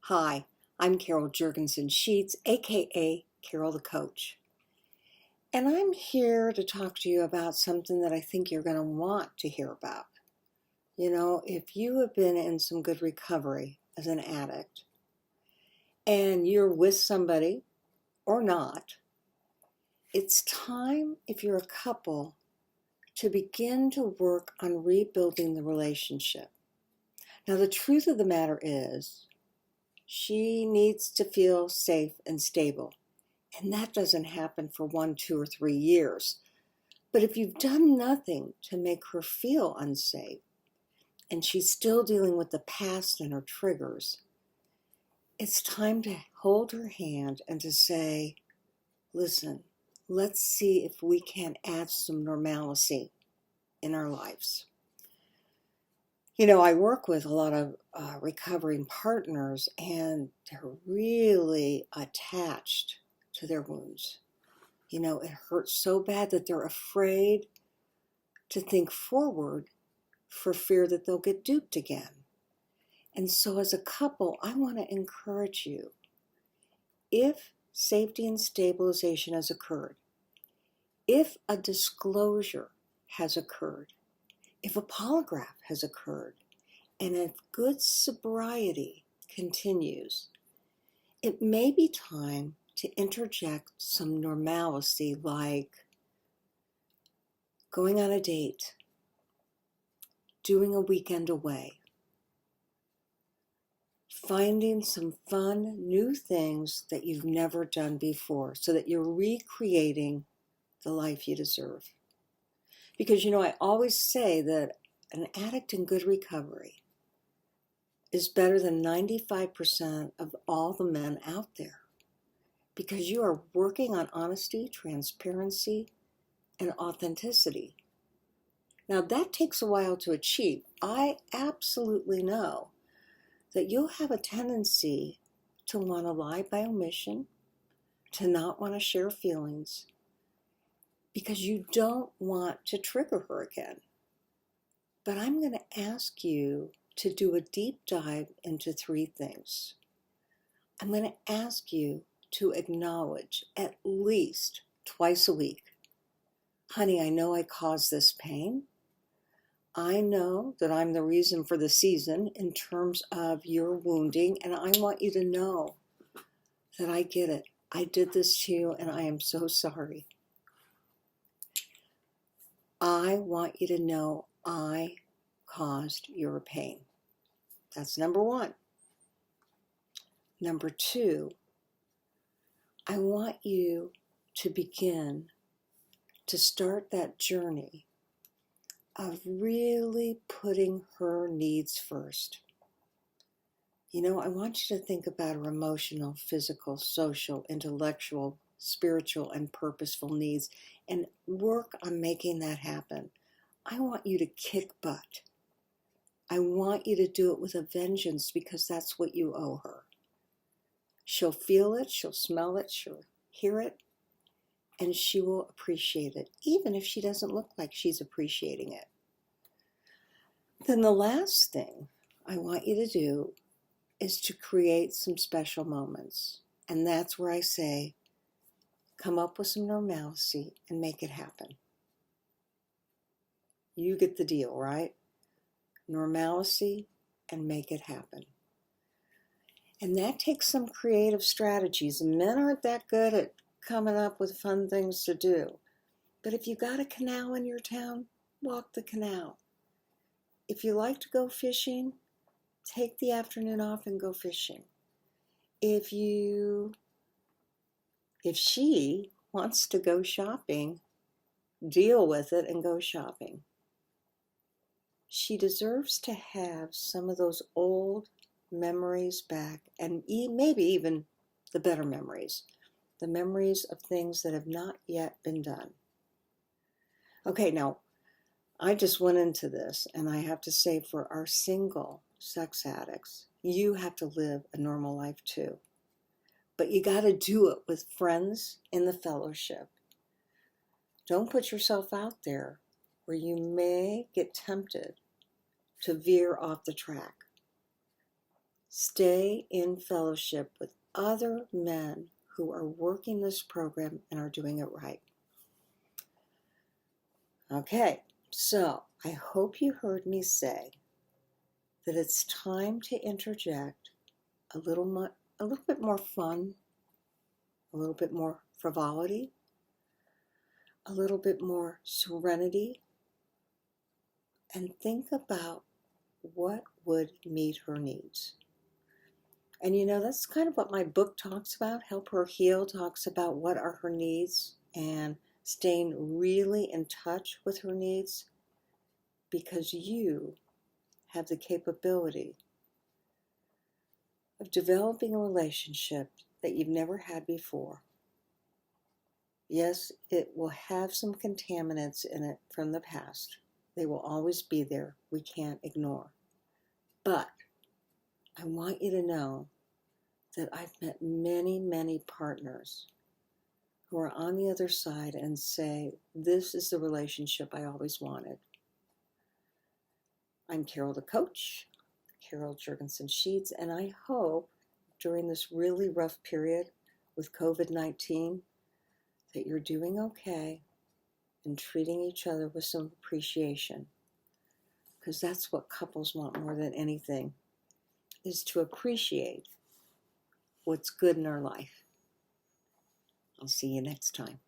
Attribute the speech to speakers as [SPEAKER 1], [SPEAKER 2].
[SPEAKER 1] Hi, I'm Carol Jurgensen Sheets, aka Carol the Coach. And I'm here to talk to you about something that I think you're going to want to hear about. You know, if you have been in some good recovery as an addict and you're with somebody or not, it's time, if you're a couple, to begin to work on rebuilding the relationship. Now, the truth of the matter is, she needs to feel safe and stable. And that doesn't happen for 1, 2, or 3 years. But if you've done nothing to make her feel unsafe, and she's still dealing with the past and her triggers, it's time to hold her hand and to say, listen, let's see if we can add some normalcy in our lives. You know, I work with a lot of recovering partners, and they're really attached to their wounds. You know, it hurts so bad that they're afraid to think forward for fear that they'll get duped again. And so as a couple, I want to encourage you, if safety and stabilization has occurred, if a disclosure has occurred, if a polygraph has occurred, and if good sobriety continues, it may be time to interject some normalcy, like going on a date, doing a weekend away, finding some fun, new things that you've never done before so that you're recreating the life you deserve. Because, you know, I always say that an addict in good recovery is better than 95% of all the men out there, because you are working on honesty, transparency, and authenticity. Now, that takes a while to achieve. I absolutely know that you'll have a tendency to want to lie by omission, to not want to share feelings, because you don't want to trigger her again. But I'm going to ask you to do a deep dive into 3 things. I'm going to ask you to acknowledge at least twice a week, honey, I know I caused this pain. I know that I'm the reason for the season in terms of your wounding, and I want you to know that I get it. I did this to you, and I am so sorry. I want you to know I caused your pain. That's number 1. Number 2, I want you to begin to start that journey of really putting her needs first. You know, I want you to think about her emotional, physical, social, intellectual, spiritual, and purposeful needs and work on making that happen. I want you to kick butt. I want you to do it with a vengeance, because that's what you owe her. She'll feel it, she'll smell it, she'll hear it, and she will appreciate it, even if she doesn't look like she's appreciating it. Then the last thing I want you to do is to create some special moments. And that's where I say, come up with some normalcy and make it happen. You get the deal, right? Normalcy and make it happen. And that takes some creative strategies. Men aren't that good at coming up with fun things to do. But if you got a canal in your town, walk the canal. If you like to go fishing, take the afternoon off and go fishing. If she wants to go shopping, deal with it and go shopping. She deserves to have some of those old memories back, and maybe even the better memories, the memories of things that have not yet been done. Okay, now, I just went into this, and I have to say, for our single sex addicts, you have to live a normal life too. But you got to do it with friends in the fellowship. Don't put yourself out there where you may get tempted to veer off the track. Stay in fellowship with other men who are working this program and are doing it right. Okay, so I hope you heard me say that it's time to interject a little bit more fun, a little bit more frivolity, a little bit more serenity, and think about what would meet her needs. And that's kind of what my book talks about. Help Her Heal talks about what are her needs and staying really in touch with her needs, because you have the capability of developing a relationship that you've never had before. Yes, it will have some contaminants in it from the past. They will always be there. We can't ignore. But I want you to know that I've met many, many partners who are on the other side and say, this is the relationship I always wanted. I'm Carol the coach, Carol Jurgensen Sheets, and I hope during this really rough period with COVID-19 that you're doing okay and treating each other with some appreciation, because that's what couples want more than anything, is to appreciate what's good in our life. I'll see you next time.